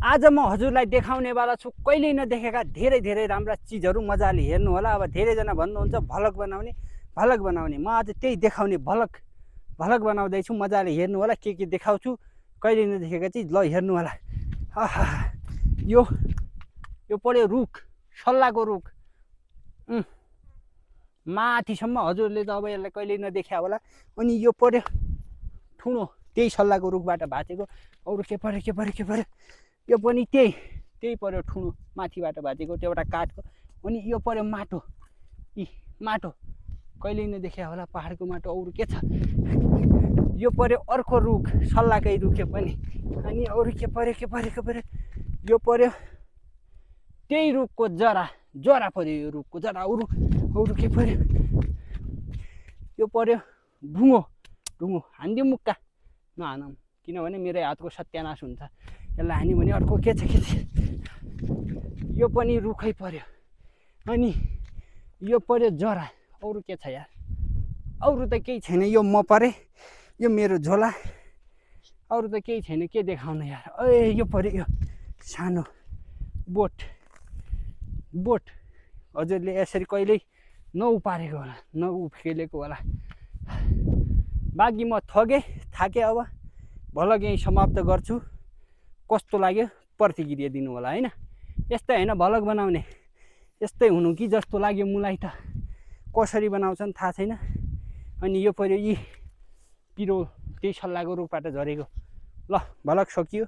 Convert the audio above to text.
आज म हजुरलाई देखाउनेवाला छु कहिल्यै नदेखेका धेरै धेरै राम्रा चिजहरू मजाले हेर्नु होला। अब धेरैजना भन्नुहुन्छ भ्लग बनाउने भ्लग बनाउने, म आज त्यही देखाउने भ्लग बनाउँदैछु। मजाले हेर्नु होला, के देखाउँछु कहिले नदेखेका चिज। ल हेर्नु होला। आहा, यो पऱ्यो रुख, सल्लाहको रुख। माथिसम्म हजुरले त अब यसलाई कहिले नदेखा होला। अनि यो पऱ्यो ठुलो, त्यही सल्लाहको रुखबाट भाँचेको। अरू के पऱ्यो यो पनि त्यही पऱ्यो ठुलो, माथिबाट भाँचेको त्यो एउटा काठको। अनि यो पऱ्यो माटो, माटो कहिले नदेखा होला, पहाडको माटो। अरू के छ, यो पऱ्यो अर्को रुख, सल्लाहकै रुख यो पनि। अनि अरू के पऱ्यो यो पऱ्यो त्यही रुखको जरा पऱ्यो, यो रुखको जरा। अरू के पऱ्यो, यो पऱ्यो ढुङ्गो हानिदिउँ मुक्का, नहानौँ किनभने मेरो हातको सत्यानाश हुन्छ। यसलाई हान्यो भने अर्को के छ, यो पनि रुखै पऱ्यो। अनि यो पऱ्यो जरा। अरू के छ यार, अरू त केही छैन। यो म परेँ, यो मेरो झोला। अरू त केही छैन, के देखाउनु यार। यो पऱ्यो यो सानो बोट। हजुरले यसरी कहिल्यै नउपारेको होला, नउखेलेको होला। बाँकी म थाकेँ। अब भ्लग यहीँ समाप्त गर्छु। कस्तो लाग्यो प्रतिक्रिया दिनु होला हैन। यस्तै हैन भ्लग बनाउने, यस्तै हुनु कि जस्तो लाग्यो मलाई त। कसरी बनाउँछन् थाहा छैन। अनि यो पऱ्यो पिरोल, त्यही सल्लाहको रुखबाट झरेको। ल भ्लग सकियो।